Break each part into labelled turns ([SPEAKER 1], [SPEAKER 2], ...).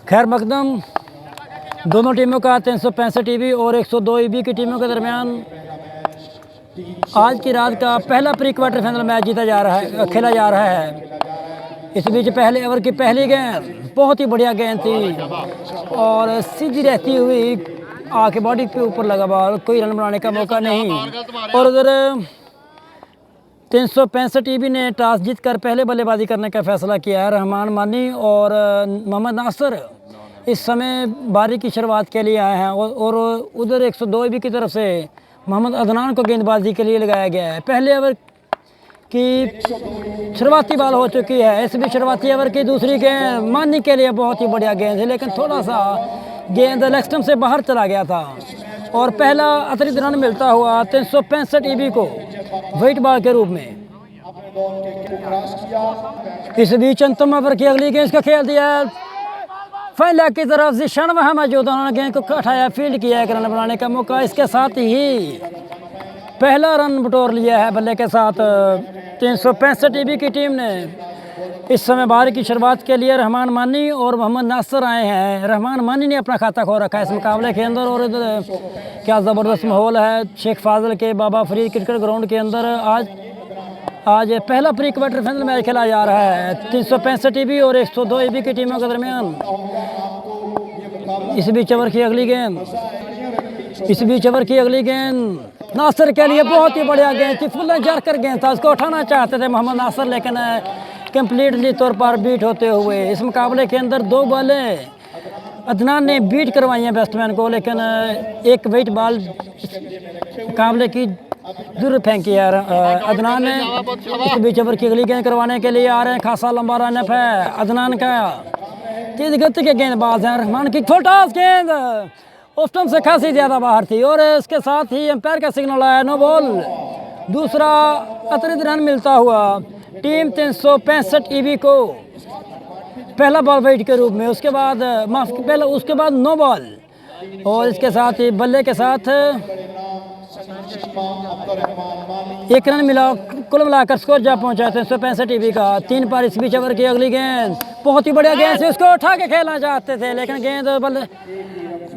[SPEAKER 1] खैर मकदम दोनों टीमों का 365 ईबी और 102 ईबी की टीमों के दरमियान आज की रात का पहला प्री क्वार्टर फाइनल मैच खेला जा रहा है। इस बीच पहले ओवर की पहली गेंद बहुत ही बढ़िया गेंद थी और सीधी रहती हुई आके बॉडी के ऊपर लगा बॉल, कोई रन बनाने का मौका नहीं। और उधर 365 ईबी ने टॉस जीतकर पहले बल्लेबाजी करने का फैसला किया है। रहमान मानी और मोहम्मद नासिर इस समय बारी की शुरुआत के लिए आए हैं और उधर 102 ईबी की तरफ से मोहम्मद अदनान को गेंदबाजी के लिए लगाया गया है। पहले ओवर की शुरुआती बॉल हो चुकी है। इस भी शुरुआती ओवर की दूसरी गेंद मानी के लिए बहुत ही बढ़िया गेंद है, लेकिन थोड़ा सा गेंद लेग स्टंप से बाहर चला गया था और पहला अतिरिक्त रन मिलता हुआ 365 ईबी को व्हाइट बॉल के रूप में। इस बीच अंतिम ओवर की अगली गेंद का खेल दिया फाइन लेग की तरफ से शन वहाँ मौजूद, उन्होंने गेंद को उठाया, फील्ड किया, एक रन बनाने का मौका। इसके साथ ही पहला रन बटोर लिया है बल्ले के साथ 365 ईबी की टीम ने। इस समय बारी की शुरुआत के लिए रहमान मानी और मोहम्मद नासिर आए हैं। रहमान मानी ने अपना खाता खो रखा है इस मुकाबले के अंदर और इधर क्या ज़बरदस्त माहौल है शेख फाजिल के बाबा फरीद क्रिकेट ग्राउंड के अंदर। आज पहला प्री क्वार्टर फाइनल मैच खेला जा रहा है 365 ईबी और 102 ईबी की टीमों के दरमियान। इस बीच ओवर की अगली गेंद नासिर के लिए बहुत ही बढ़िया गेंद थी, फुल जर कर गेंद था, उसको उठाना चाहते थे मोहम्मद नासिर, लेकिन कम्प्लीटली तौर पर बीट होते हुए। इस मुकाबले के अंदर 2 बॉलें अदनान ने बीट करवाई हैं बैट्समैन को, लेकिन एक वेट बॉल मुकाबले की दूर फेंकी है अदनान ने। इस बीच ओवर की अगली गेंद करवाने के लिए आ रहे हैं, खासा लंबा रनअप है अदनान का, तेज गति के गेंदबाज हैं। रहमान की छोटास गेंद उस स्टंप से खासी ज़्यादा बाहर थी और इसके साथ ही एम्पायर का सिग्नल आया, नो बॉल। दूसरा अतिरिक्त रन मिलता हुआ टीम 365 ईबी को, पहला बॉल वेट के रूप में, उसके बाद नो बॉल और इसके साथ ही बल्ले के साथ एक रन मिला। कुल मिलाकर स्कोर जा पहुंचा 365 ईबी का 3 पर। इस बीच ओवर की अगली गेंद बहुत ही बढ़िया गेंद से उसको उठा के खेलना चाहते थे, लेकिन गेंद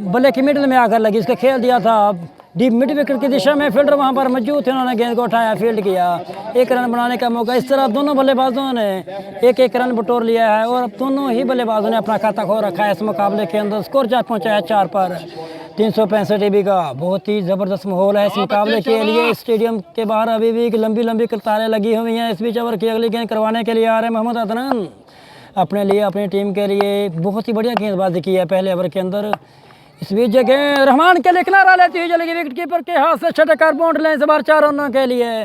[SPEAKER 1] बल्ले की मिडिल में आकर लगी, इसका खेल दिया था डीप मिड विकेट की दिशा में। फील्डर वहां पर मौजूद थे, उन्होंने गेंद को उठाया, फील्ड किया, एक रन बनाने का मौका। इस तरह दोनों बल्लेबाजों ने एक रन बटोर लिया है और अब दोनों ही बल्लेबाजों ने अपना खाता खो रखा है इस मुकाबले के अंदर। स्कोर जा पहुंचा है 4 पर 365 ईबी का। बहुत ही ज़बरदस्त माहौल है इस मुकाबले के लिए। स्टेडियम के बाहर अभी भी लंबी लंबी कतारें लगी हुई हैं। इस बीच ओवर की अगली गेंद करवाने के लिए आ रहे हैं मोहम्मद अदनान, अपने लिए, अपनी टीम के लिए बहुत ही बढ़िया गेंदबाजी की है पहले ओवर के अंदर। इस बीच जगह रहमान के लिए किनारा लेती हुई चलेगी, विकेट कीपर के हाथ से छटकर बाउंड्री लाइन से बाहर 4 रनों के लिए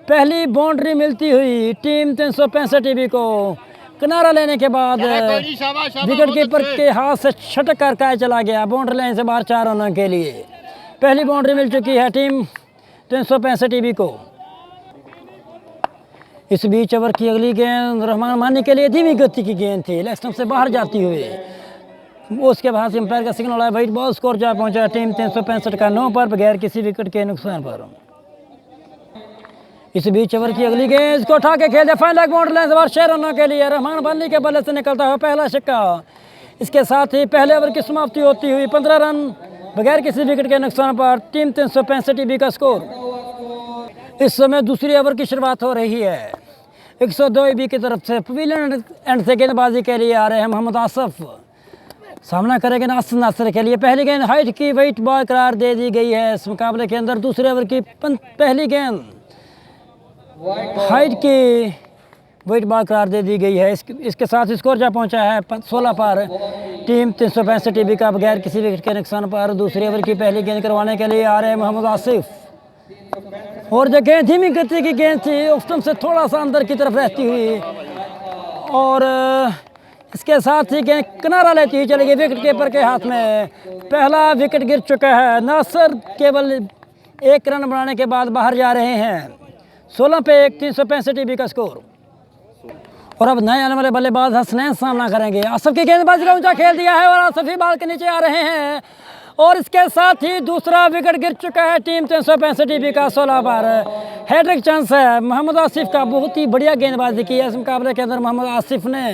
[SPEAKER 1] पहली बाउंड्री मिलती हुई टीम 365 ईबी को। किनारा लेने के बाद विकेट कीपर के हाथ से छटकर कैच चला गया बाउंड्री लाइन से बाहर 4 रनों के लिए। पहली बाउंड्री मिल चुकी है टीम 365 ईबी को। इस बीच ओवर की अगली गेंद रहमान मानी के लिए धीमी गति की गेंद थी, लेग स्टंप से बाहर जाती हुई, उसके बाद एम्पायर का सिग्नल आया, व्हाइट बॉल। स्कोर जा पहुंचा टीम 365 का 9 पर बगैर किसी विकेट के नुकसान पर। इस बीच ओवर की अगली गेंद को उठा के खेल दिया फाइन लेग बाउंड्री लाइन से बाहर 6 रनों के लिए। रहमान बल्ले के बल्ले से निकलता हुआ पहला छक्का। इसके साथ ही पहले ओवर की समाप्ति होती हुई 15 रन बगैर किसी विकेट के नुकसान पर टीम 365 ईबी का स्कोर। इस समय दूसरी ओवर की शुरुआत हो रही है 102 ईबी की तरफ से। पवेलियन एंड से गेंदबाजी के लिए आ रहे हैं मोहम्मद आसिफ, सामना करेंगे नासिर के लिए। पहली गेंद हाइट की व्हाइट बॉल करार दे दी गई है इस मुकाबले के अंदर। दूसरे ओवर की पहली गेंद हाइट की व्हाइट बॉल करार दे दी गई है। इसके साथ स्कोर जा पहुंचा है 16 पर टीम 365 ईबी का बगैर किसी विकेट के नुकसान पर। दूसरे ओवर की पहली गेंद करवाने के लिए आ रहे हैं मोहम्मद आसिफ और जो गेंद धीमी गति की गेंद थी उस स्टंप से थोड़ा सा अंदर की तरफ रहती हुई और इसके साथ ही गेंद किनारा लेती हुई चलेगी विकेट कीपर के हाथ में। पहला विकेट गिर चुका है, नासिर केवल 1 रन बनाने के बाद बाहर जा रहे हैं। 16 पे 1 365 ईबी का स्कोर। और अब नए आने वाले बल्लेबाज हसनैन सामना करेंगे। आसिफ की गेंदबाजी का ऊंचा खेल दिया है और आसिफ ही बॉल के नीचे आ रहे हैं और इसके साथ ही दूसरा विकेट गिर चुका है टीम 365 ईबी का। 16 पर हैट्रिक चांस है मोहम्मद आसिफ का। बहुत ही बढ़िया गेंदबाजी की है इस मुकाबले के अंदर मोहम्मद आसिफ ने।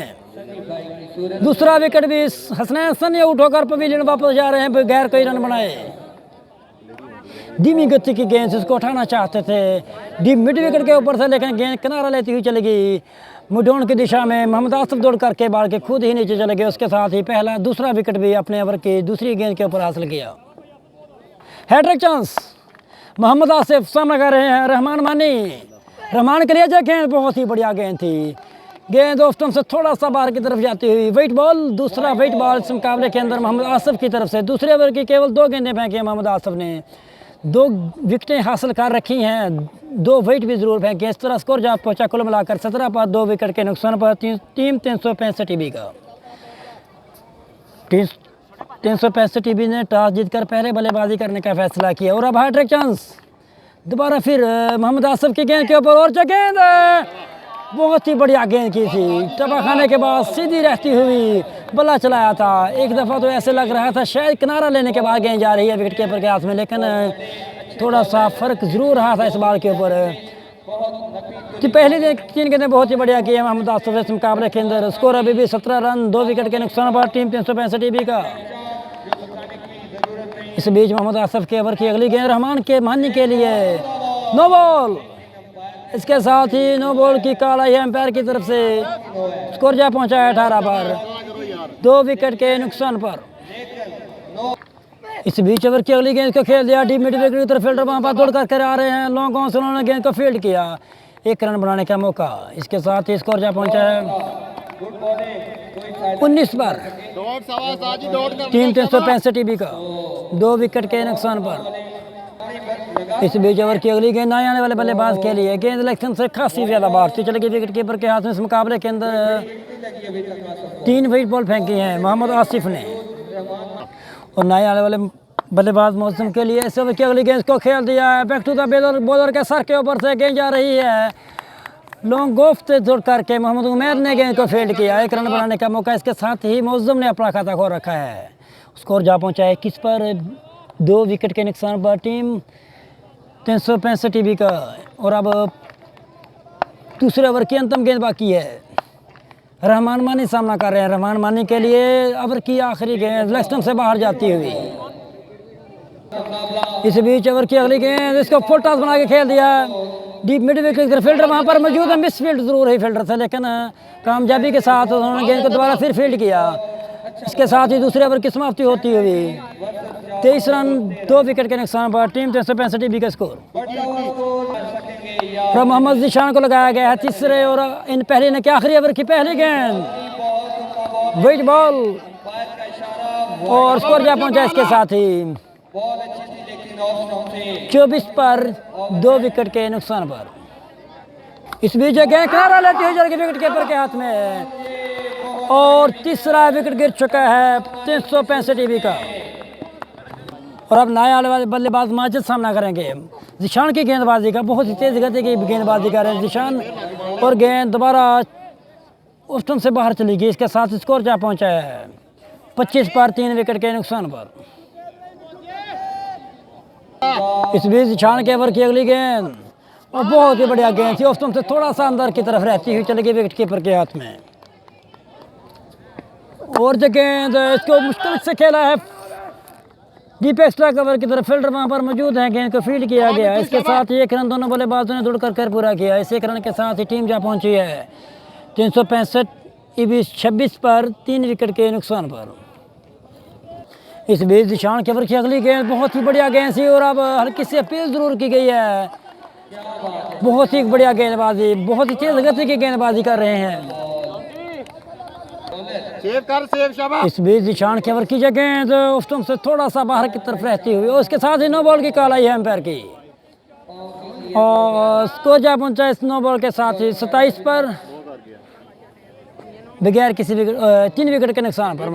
[SPEAKER 1] दूसरा विकेट भी हसनैन हसन आउट होकर पवेलियन वापस जा रहे हैं बगैर कोई रन बनाए। धीमी गति की गेंद इसको उठाना चाहते थे डी मिड विकेट के ऊपर से, लेकिन गेंद किनारा लेती हुई चली गई मुडोन की दिशा में। मोहम्मद आसिफ दौड़ करके बाल के खुद ही नीचे चले गए। उसके साथ ही दूसरा विकेट भी अपने ओवर की दूसरी गेंद के ऊपर हासिल किया। हैट्रिक चांस मोहम्मद आसिफ सामना कर रहे हैं रहमान मानी। रहमान के लिए जो गेंद बहुत ही बढ़िया गेंद थी, गेंद दोस्तों से थोड़ा सा बाहर की तरफ जाती हुई वाइट बॉल। दूसरा वाइट बॉल इस मुकाबले के अंदर मोहम्मद आसिफ की तरफ से। दूसरे ओवर की केवल 2 गेंदें फेंकी हैं मोहम्मद आसिफ ने, 2 विकेटें हासिल कर रखी हैं, 2 वाइट भी जरूर फेंके। इस तरह स्कोर जा पहुंचा कुल मिलाकर 17 पर 2 विकेट के नुकसान पर टीम 365 टीबी का। 365 टीबी ने टॉस जीतकर पहले बल्लेबाजी करने का फैसला किया। और अब हैट्रिक चांस दोबारा फिर मोहम्मद आसिफ की गेंद के ऊपर, और जो गेंद बहुत ही बढ़िया गेंद की थी, टपा खाने के बाद सीधी रहती हुई बल्ला चलाया था। एक दफ़ा तो ऐसे लग रहा था शायद किनारा लेने के बाद गेंद जा रही है विकेट कीपर के हाथ में, लेकिन थोड़ा सा फ़र्क ज़रूर रहा था इस बॉल के ऊपर। तो पहली 3 गेंदें बहुत ही बढ़िया की है मोहम्मद आसिफ इस मुकाबले के अंदर। स्कोर अभी भी 17 रन 2 विकेट के नुकसान पर टीम 365 टीबी का। इस बीच मोहम्मद आसिफ के ओवर की अगली गेंद रहमान के मानने के लिए नो बॉल। इसके साथ ही नो बॉल की कॉल आई है एम्पायर की तरफ से। स्कोर जा पहुंचा है 18 पर 2 विकेट के नुकसान पर। इस बीच ओवर की अगली गेंद को खेल दिया डीप मिड विकेट की तरफ। फील्डर वहां पर दौड़ कर आ रहे हैं, लॉन्ग ऑन से उन्होंने गेंद को फील्ड किया, 1 रन बनाने का मौका। इसके साथ ही स्कोर जा पहुंचा है 19 पर टीम 365 टीबी का, 2 विकेट के नुकसान पर। इस बीच ओवर की अगली गेंद नए आने वाले बल्लेबाज के लिए, गेंद इलेक्शन से काफ़ी ज़्यादा बाहर थी, चली गई विकेट कीपर के हाथ में। इस मुकाबले के अंदर 3 वाइट बॉल फेंकी हैं मोहम्मद आसिफ ने। और नए आने वाले बल्लेबाज मौसम के लिए इस ओवर की अगली गेंद को खेल दिया है। बैक टू द बॉलर के सर के ऊपर से गेंद जा रही है, लॉन्ग ऑफ से जोड़ करके मोहम्मद उमैर ने गेंद को फील्ड किया, 1 रन बनाने का मौका। इसके साथ ही मौसम ने अपना खाता खोल रखा है। स्कोर जा पहुंचा है 21 पर 2 विकेट के नुकसान पर टीम 365 टीबी का। और अब दूसरे ओवर की अंतिम गेंद बाकी है। रहमान मानी सामना कर रहे हैं। रहमान मानी के लिए ओवर की आखिरी गेंद लेग स्टंप से बाहर जाती हुई। इस बीच ओवर की अगली गेंद, इसको फुल टॉस बना के खेल दिया डीप मिड विकेट। फील्डर वहां पर मौजूद है, मिस फील्ड जरूर है फील्डर से, लेकिन कामयाबी के साथ उन्होंने गेंद को दोबारा फिर फील्ड किया। इसके साथ ही दूसरे ओवर की समाप्ति होती हुई 23 रन 2 विकेट के नुकसान पर टीम 365 टीबी का स्कोर। और मोहम्मद जिशान को लगाया गया है तीसरे और इन पहले ने क्या आखिरी ओवर की पहली गेंद, वाइट बॉल। और स्कोर जा पहुंचा इसके साथ ही 24 पर 2 विकेट के नुकसान पर। इस बीच गेंद किनारा लेती हुई चली विकेट कीपर के हाथ में, और तीसरा विकेट गिर चुका है 365 टीबी का। और अब नए आने वाले बल्लेबाज माजिद सामना करेंगे जिशान की गेंदबाजी का। बहुत ही तेज गति की गेंदबाजी कर रहे हैं जिशान, और गेंद दोबारा स्टंप से बाहर चली गई। इसके साथ स्कोर जा पहुंचा है 25 पर 3 विकेट के नुकसान पर। इस बीच जिशान के ओवर की अगली गेंद, और बहुत ही बढ़िया गेंद थी, स्टंप से थोड़ा सा अंदर की तरफ रहती हुई चली गई विकेट कीपर के हाथ में। और जो गेंद इसको मुश्किल से खेला है डीप एक्स्ट्रा कवर की तरफ। फील्डर वहां पर मौजूद है, गेंद को फील्ड किया गया। इसके साथ ही 1 रन दोनों बल्लेबाजों ने दौड़ कर पूरा किया। इस 1 रन के साथ ही टीम जा पहुंची है 365 26 पर 3 विकेट के नुकसान पर। इस बीच जिशान के ओवर की अगली गेंद बहुत ही बढ़िया गेंद थी, और अब हल्की सी अपील जरूर की गई है। बहुत ही बढ़िया गेंदबाजी, बहुत ही तेज गति की गेंदबाजी कर रहे हैं। इस बीच जिशान के ओवर की गेंद स्टंप से थोड़ा सा बाहर की तरफ रहती हुई, और उसके साथ ही नो बॉल की कॉल आई है एम्पायर की। और स्कोर जा पहुंचा इस नो बॉल के साथ ही 27 पर बगैर किसी विकेट 3 विकेट के नुकसान पर।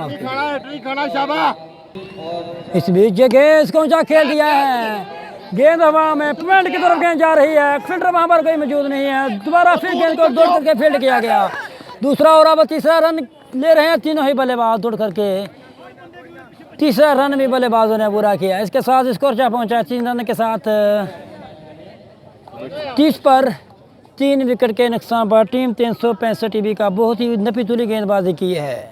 [SPEAKER 1] इस बीच गेंद इसको ऊंचा खेल दिया है, गेंद हवा में पॉइंट की तरफ गेंद जा रही है। फील्डर वहां पर कोई मौजूद नहीं है, दोबारा फिर गेंद को दौड़ करके फील्ड किया गया। दूसरा और अब तीसरा रन ले रहे हैं तीनों ही बल्लेबाज दौड़ करके। तीसरा रन भी बल्लेबाजों ने पूरा किया। इसके साथ स्कोर जा पहुंचा 3 रन के साथ 30 पर 3 विकेट के नुकसान पर टीम 365 टीवी का बहुत ही नपीतुली गेंदबाजी की है।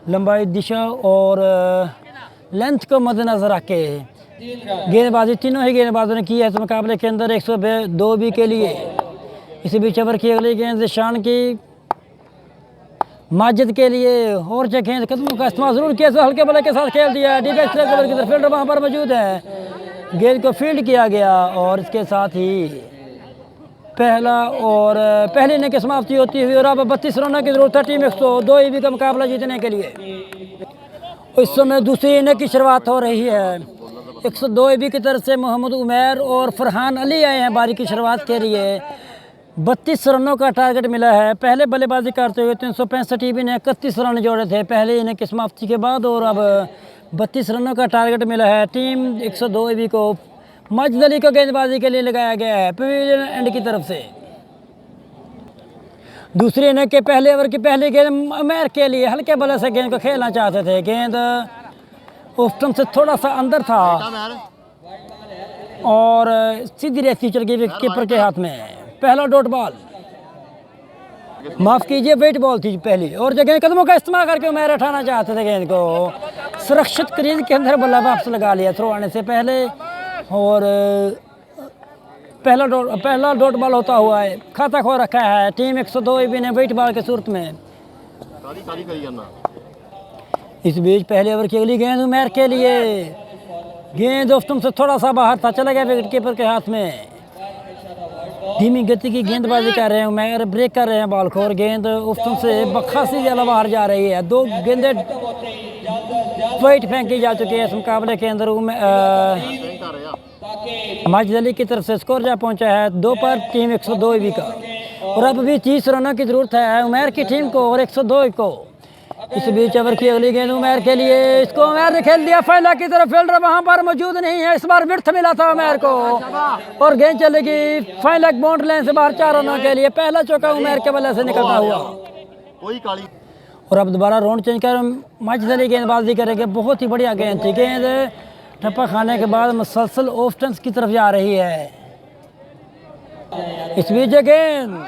[SPEAKER 1] लंबाई, दिशा और लेंथ को मद्देनजर रख के गेंदबाजी तीनों ही गेंदबाजों ने की है इस मुकाबले के अंदर 102 बी के लिए। इसी बीच ओवर की अगली गेंद शान की माजिद के लिए और गेंद कदमों का इस्तेमाल जरूर किया, हल्के बल्ले के साथ खेल दिया। डी बैक कवर की तरफ फील्डर वहाँ पर मौजूद है, गेंद को फील्ड किया गया और इसके साथ ही पहली इनिंग की समाप्ति होती हुई और अब 32 रनों की जरूरत है टीम 102 EB का मुकाबला जीतने के लिए। इस समय दूसरी इनिंग की शुरुआत हो रही है। 102 EB की तरफ से मोहम्मद उमैर और फरहान अली आए हैं बारी की शुरुआत के लिए। 32 रनों का टारगेट मिला है। पहले बल्लेबाजी करते हुए 365 EB ने 31 रन जोड़े थे पहले इनिंग की समाप्ति के बाद और अब 32 रनों का टारगेट मिला है टीम 102 EB को। माजिद अली को गेंदबाजी के लिए लगाया गया है पवेलियन एंड की तरफ से। दूसरी इनिंग के पहले ओवर की पहली गेंद उमैर के लिए हल्के बल्ले से गेंद को खेलना चाहते थे। गेंद ऑफ स्टंप से थोड़ा सा अंदर था और सीधी रेखी चल गई विकेट कीपर के हाथ में। पहला डॉट बॉल, माफ कीजिए वेट बॉल थी पहली और जगह कदमों का इस्तेमाल करके उमैर उठाना चाहते थे गेंद को। सुरक्षित क्रीज के अंदर बल्ला वापस लगा लिया थ्रो आने से पहले और पहला डॉट बॉल होता हुआ है खाता खो रखा है टीम 102 EB ने वेट बॉल के सूरत में। इस बीच पहले ओवर की अगली गेंद उमैर के लिए, गेंद ऑफ स्टंप से थोड़ा सा बाहर था, चला गया विकेट कीपर के हाथ में। धीमी गति की गेंदबाजी कर रहे हैं उमैर, ब्रेक कर रहे हैं बॉल को और गेंद ऑफ स्टंप से बखासी ज्यादा बाहर जा रही है। 2 गेंदें वाइट फेंकी जा चुकी है इस मुकाबले के अंदर। माजिद अली की तरफ से स्कोर जा पहुंचा है 2 पर टीम 102 EB का और अब भी 30 रनों की जरूरत है उमैर की टीम को और 102 को। इस बीच ओवर की अगली गेंद उमैर के लिए, इसको उमैर ने खेल दिया फैला की तरफ, फील्डर वहां पर मौजूद नहीं है। इस बार विर्थ मिला था उमैर को और गेंद चलेगी फाइन लेग बाउंड्री लाइन से बाहर 4 रनों के लिए। पहला चौका उमैर के बल्ले से निकलता हुआ और अब दोबारा राउंड चेंज कर माजिद अली गेंदबाजी करेंगे। बहुत ही बढ़िया गेंद थी, गेंद टप्पा खाने के बाद मुसलसल ऑफ स्टंप की तरफ जा रही है। इस बीच गेंद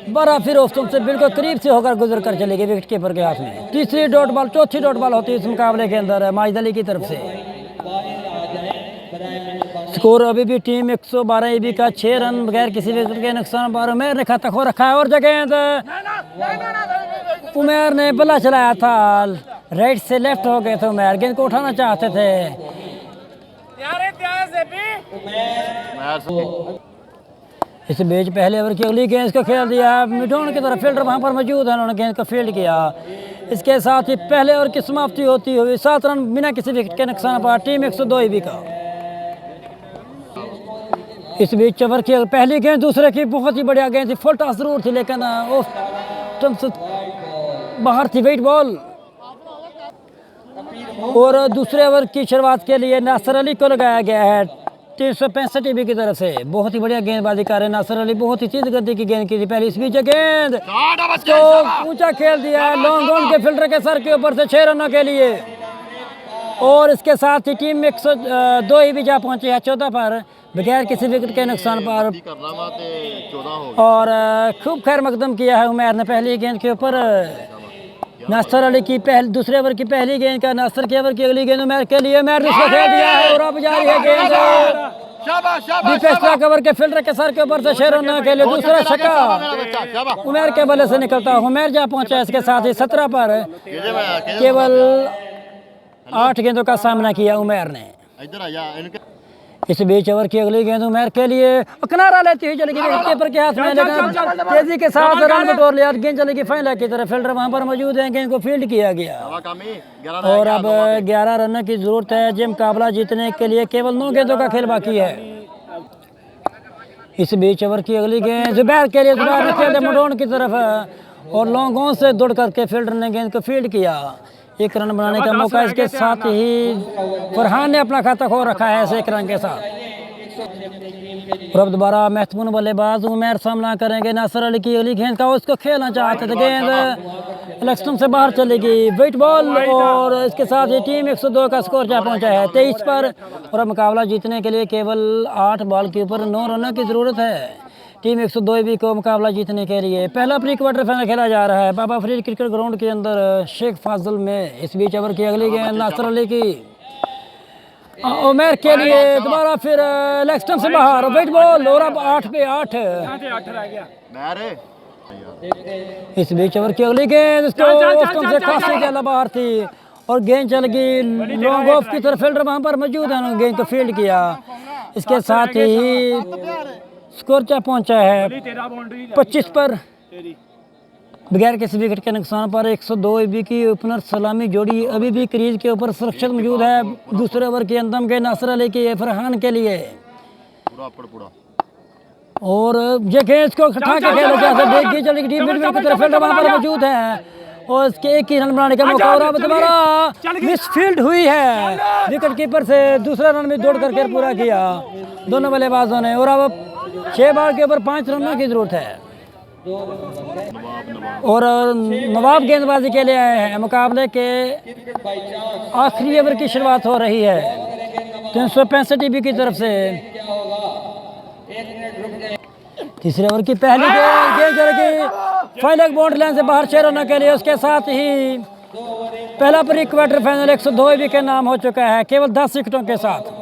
[SPEAKER 1] बड़ा फिर ऑफ स्टंप से बिल्कुल करीब से होकर गुजर कर चलेगी विकेट कीपर के हाथ में। तीसरी डॉट बॉल, चौथी डॉट बॉल होती है इस मुकाबले के अंदर माजिद अली की तरफ से। स्कोर अभी भी टीम 112 EB का 6 रन बगैर किसी विकेट के नुकसान पर उमैर ने खाता खो रखा है और गेंद उमैर ने बल्ला चलाया था, राइट से लेफ्ट हो गए थे उमैर, गेंद को उठाना चाहते थे। इस बीच पहले ओवर की अगली गेंद को खेल दिया मिडॉन की तरफ, फील्डर वहां पर मौजूद है, उन्होंने गेंद को फील्ड किया। इसके साथ ही पहले ओवर की समाप्ति होती हुई 7 रन बिना किसी विकेट के नुकसान पर टीम 102 EB का। इस बीच ओवर की पहली गेंद दूसरे की बहुत ही बढ़िया गेंद थी, फुल टॉस जरूर थी लेकिन ऑफ स्टंप से बाहर थी वेट बॉल। और दूसरे ओवर की शुरुआत के लिए नासिर अली को लगाया गया है 365 EB की तरफ से। बहुत ही बढ़िया गेंदबाजी कर रहे हैं नासिर अली, बहुत ही तेज गति की गेंद की थी पहले। इस बीच गेंद तो ऊंचा खेल दिया है लॉन्ग ऑन के फील्डर के सर के ऊपर से 6 रनों के लिए और इसके साथ ही टीम 102 EB जा पहुंची है 14 पर बगैर किसी विकेट के नुकसान पर। और खूब खैर मकदम किया है उमैर ने पहली गेंद के ऊपर। नासिर अली की दूसरे ओवर की पहली गेंद का नासिर के ओवर की अगली गेंद उमैर के लिए, उमैर ने उसको खेल दिया है और अब जा रही है गेंद डिफेंस कवर के फील्डर के सर के ऊपर से 6 रनों के लिए दूसरा छक्का उमैर के बल्ले से निकलता उमैर जा पहुंचा। इसके साथ ही 17 पर केवल 8 गेंदों का सामना किया उमैर ने। इस बीच ओवर की अगली गेंद उमैर के लिए किनारा लेती हुई चलेगी विकेट कीपर के हाथ में, लेकिन तेजी के साथ रन बटोर लिया, गेंद चलेगी फाइन लेग की तरफ, फील्डर वहां पर मौजूद है, गेंद को फील्ड किया गया और अब 11 रनों की जरूरत है जी मुकाबला जीतने के लिए, केवल 9 गेंदों का खेल बाकी है। इस बीच ओवर की अगली गेंद जुबैर के लिए, जुबैर ने खेल मुडोन की तरफ और लॉन्ग ऑन से दौड़ करके फील्डर ने गेंद को फील्ड किया, 1 रन बनाने का मौका। इसके साथ ही फरहान ने अपना खाता खो रखा है ऐसे 1 रन के साथ। और अब दोबारा महत्वपूर्ण बल्लेबाज उमैर सामना करेंगे नासिर अली की अगली गेंद का, उसको खेलना चाहते थे, गेंद इलेक्शन से बाहर चलेगी वेट बॉल और इसके साथ ही टीम 102 का स्कोर जा पहुंचा है 23 पर और अब मुकाबला जीतने के लिए केवल 8 बॉल के ऊपर 9 रनों की ज़रूरत है। टीम 102 भी को मुकाबला जीतने के लिए पहला प्री क्वार्टर फाइनल खेला जा रहा है बाबा फरीद क्रिकेट ग्राउंड के अंदर शेख फाजिल में। इस बीच ओवर की अगली गेंद नासर अली की उमर के लिए दोबारा फिर लेग स्टंप से बाहर वेट बॉल और अब 8 पे 8 इस बीच ओवर की अगली गेंद इसको से खासी ज्यादा बाहर थी और गेंद चल गई लॉन्ग ऑफ की तरफ। फील्डर वहां पर मौजूद है, गेंद को फील्ड किया। इसके साथ ही स्कोर क्या पहुंचा है 25 पर बगैर किसी विकेट के नुकसान पर। 102 एबी की ओपनर सलामी जोड़ी अभी भी क्रीज के ऊपर सुरक्षित मौजूद है। दूसरे ओवर के अंदम के नासर अली की फरहान के लिए और ये गेंद को उठा के खेला जाता है। देखिए चली डीप मिड की तरफ फील्डर वहां पर मौजूद है और इसके एक ही रन बनाने का मौका और अब दोबारा मिसफील्ड हुई है। विकेट कीपर से दूसरा रन में दौड़ करके पूरा किया दोनों बल्लेबाजों ने और अब 6 बॉल के ऊपर 5 रनों की जरूरत है और नवाब गेंदबाजी के लिए आए हैं। मुकाबले के आखिरी ओवर की शुरुआत हो रही है 365 टीबी की तरफ से। तीसरे ओवर की पहली गेंद चलेगी फाइनल बाउंड्री लाइन से बाहर 6 रनों के लिए। उसके साथ ही पहला प्री क्वार्टर फाइनल 102 एबी के नाम हो चुका है केवल 10 विकेटों के साथ।